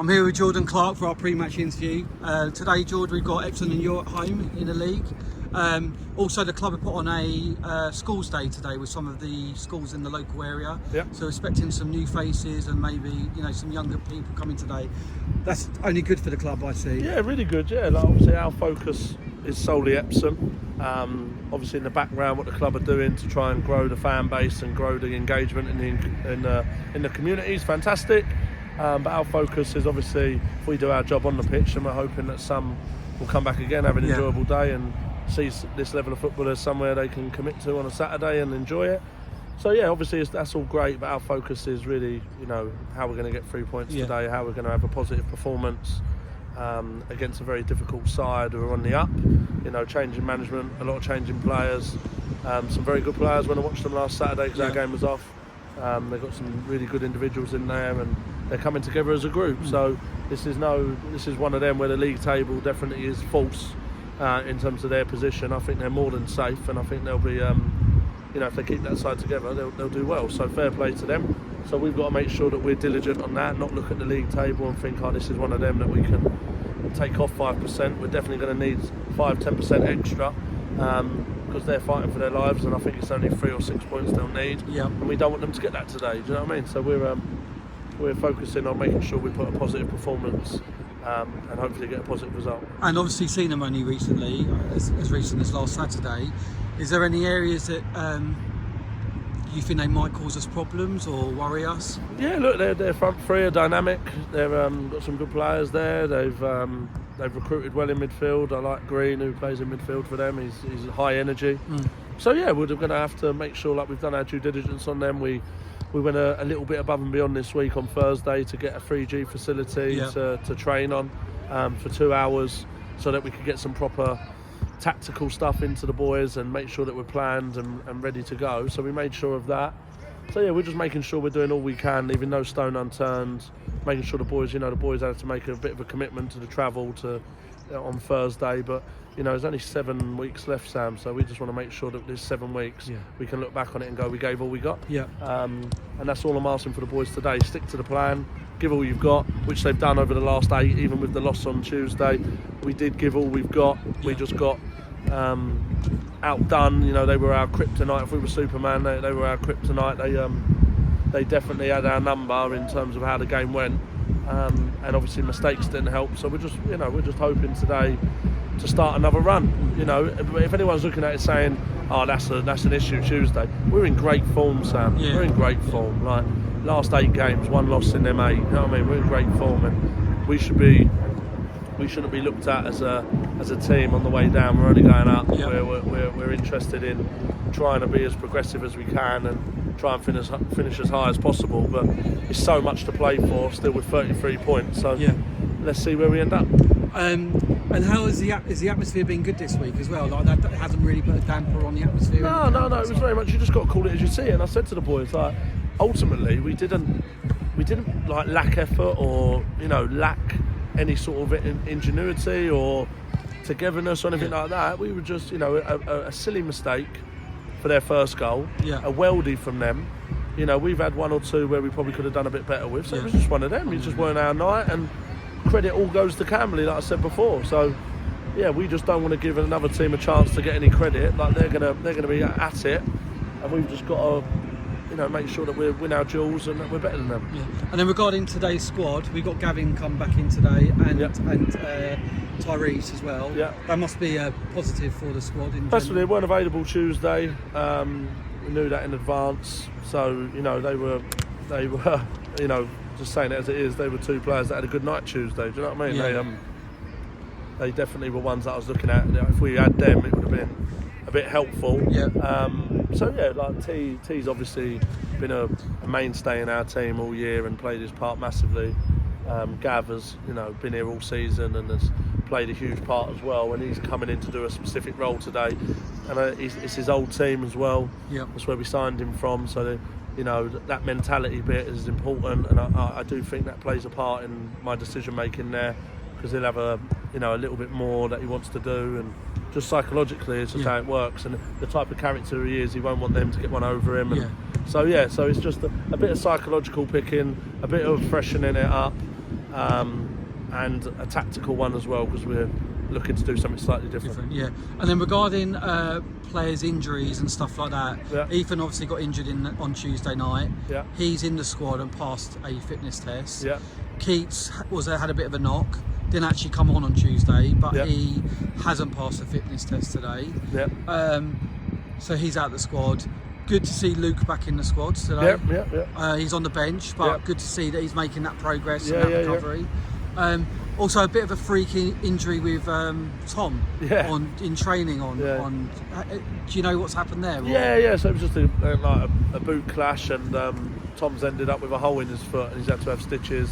I'm here with Jordan Clark for our pre-match interview. Today, Jordan, we've got Epsom Ewell at home in the league. Also, the club have put on a schools day today with some of the schools in the local area. Yep. So expecting some new faces and maybe some younger people coming today. That's only good for the club, I see. Yeah, really good. Yeah, like obviously our focus is solely Epsom. Obviously in the background, what the club are doing to try and grow the fan base and grow the engagement in the community is fantastic. But our focus is obviously if we do our job on the pitch, and we're hoping that some will come back again, have an enjoyable day, and see this level of football as somewhere they can commit to on a Saturday and enjoy it. So yeah, obviously that's all great, but our focus is really, how we're going to get 3 points today, how we're going to have a positive performance against a very difficult side who are on the up. Changing management, a lot of changing players, some very good players when I watched them last Saturday because our game was off. They've got some really good individuals in there, and they're coming together as a group. So this is one of them where the league table definitely is false in terms of their position. I think they're more than safe, and I think they'll be, if they keep that side together, they'll do well. So fair play to them. So we've got to make sure that we're diligent on that, not look at the league table and think, this is one of them that we can take off 5%. We're definitely going to need 5-10% extra. Because they're fighting for their lives, and I think it's only 3 or 6 points they'll need, and we don't want them to get that today. Do you know what I mean? So we're focusing on making sure we put a positive performance and hopefully get a positive result. And obviously seen them only recently, as recent as last Saturday. Is there any areas that you think they might cause us problems or worry us? Yeah, look, their front three are dynamic. They've got some good players there. They've recruited well in midfield. I like Green, who plays in midfield for them. He's high energy. So yeah, we're going to have to make sure like we've done our due diligence on them. We went a little bit above and beyond this week on Thursday to get a 3G facility to train on for 2 hours, so that we could get some proper tactical stuff into the boys and make sure that we're planned and ready to go. So we made sure of that. So yeah, we're just making sure we're doing all we can, leaving no stone unturned, making sure the boys had to make a bit of a commitment to the travel on Thursday, but there's only 7 weeks left, Sam, so we just want to make sure that this 7 weeks we can look back on it and go, we gave all we got. And that's all I'm asking for the boys today. Stick to the plan, give all you've got, which they've done over the last 8, even with the loss on Tuesday. We did give all we've got. We just got outdone. They were our kryptonite. If we were Superman, they were our kryptonite. They definitely had our number in terms of how the game went, and obviously mistakes didn't help. So we're just hoping today to start another run. If anyone's looking at it saying, that's an issue Tuesday, we're in great form, Sam. We're in great form. Like last 8 games, 1 loss in them 8. You know what I mean? We're in great form, and we shouldn't be looked at as a team on the way down. We're only going up. We're interested in trying to be as progressive as we can and try and finish as high as possible. But it's so much to play for, still with 33 points. So let's see where we end up. And how is the atmosphere been good this week as well? Like that hasn't really put a damper on the atmosphere. No. It was very much, you just got to call it as you see it. And I said to the boys, like, ultimately we didn't like lack effort or lack any sort of ingenuity or togetherness or anything like that. We were just a silly mistake for their first goal, a weldy from them. We've had 1 or 2 where we probably could have done a bit better with, so it was just one of them. It just weren't our night, and credit all goes to Camberley, like I said before. So yeah, we just don't want to give another team a chance to get any credit. Like they're gonna be at it, and we've just got to make sure that we win our duels and that we're better than them. And then regarding today's squad, we got Gavin come back in today and Tyrese as well. That must be a positive for the squad. Personally, they weren't available Tuesday. We knew that in advance, so they were just saying it as it is. They were 2 players that had a good night Tuesday. Do you know what I mean? They definitely were ones that I was looking at. If we had them, it would have been a bit helpful. So yeah, like T's obviously been a mainstay in our team all year and played his part massively. Gaffers, been here all season and has played a huge part as well, and he's coming in to do a specific role today, and it's his old team as well. That's where we signed him from, so that mentality bit is important, and I do think that plays a part in my decision making there, because he'll have a little bit more that he wants to do, and just psychologically it's just how it works, and the type of character he is, he won't want them to get one over him, and so it's just a bit of psychological picking, a bit of freshening it up, and a tactical one as well, because we're looking to do something slightly different. Yeah. And then regarding players' injuries and stuff like that, Yeah. Ethan obviously got injured on Tuesday night. Yeah. He's in the squad and passed a fitness test. Yeah. Keats had a bit of a knock. Didn't actually come on Tuesday, but Yeah. he hasn't passed the fitness test today. Yeah. So he's out of the squad. Good to see Luke back in the squad today. Yeah. He's on the bench, but Yeah. good to see that he's making that progress Yeah, and that yeah, recovery. Also, a bit of a freaky injury with Tom Yeah. in training. Yeah. Do you know what's happened there? Yeah. So it was just a boot clash, and Tom's ended up with a hole in his foot, and he's had to have stitches.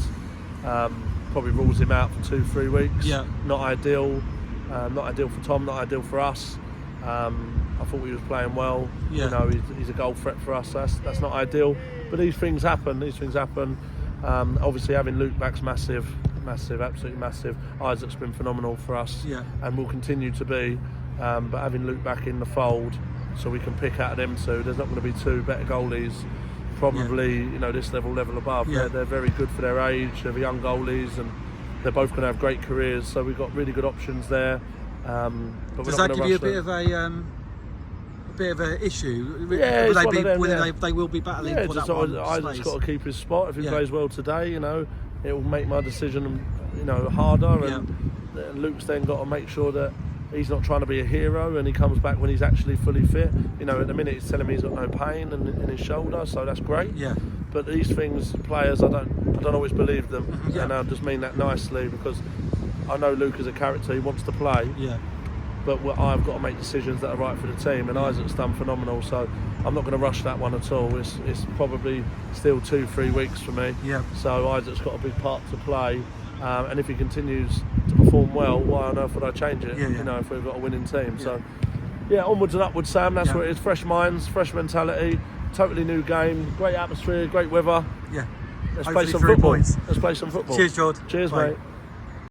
Probably rules him out for 2-3 weeks. Yeah. Not ideal. Not ideal for Tom. Not ideal for us. I thought he was playing well. Yeah. You know, he's a goal threat for us. So that's not ideal. But these things happen. Obviously, having Luke back's massive, absolutely massive. Isaac's been phenomenal for us, and will continue to be. But having Luke back in the fold, so we can pick out of them two. There's not going to be two better goalies. Probably, this level above. Yeah. They're very good for their age. They're young goalies, and they're both going to have great careers. So we've got really good options there. But Does that give you a bit of an issue? Yeah, They will be battling for that one Isaac's space. got to keep his spot. If he plays well today, it will make my decision, harder. And Luke's then got to make sure that he's not trying to be a hero, and he comes back when he's actually fully fit. At the minute he's telling me he's got no pain in his shoulder, so that's great. Yeah. But these things, players, I don't always believe them, Yeah. and I just mean that nicely, because I know Luke as a character, he wants to play. Yeah. But I've got to make decisions that are right for the team, and Isaac's done phenomenal, so I'm not going to rush that one at all. It's probably still 2-3 weeks for me. Yeah. So Isaac's got a big part to play, and if he continues to perform well, why on earth would I change it? Yeah. If we've got a winning team. So onwards and upwards, Sam. That's what it is. Fresh minds, fresh mentality, totally new game, great atmosphere, great weather. Yeah. Let's Hopefully play some 3 football. points. Let's play some football. Cheers, George. Cheers, Bye. mate.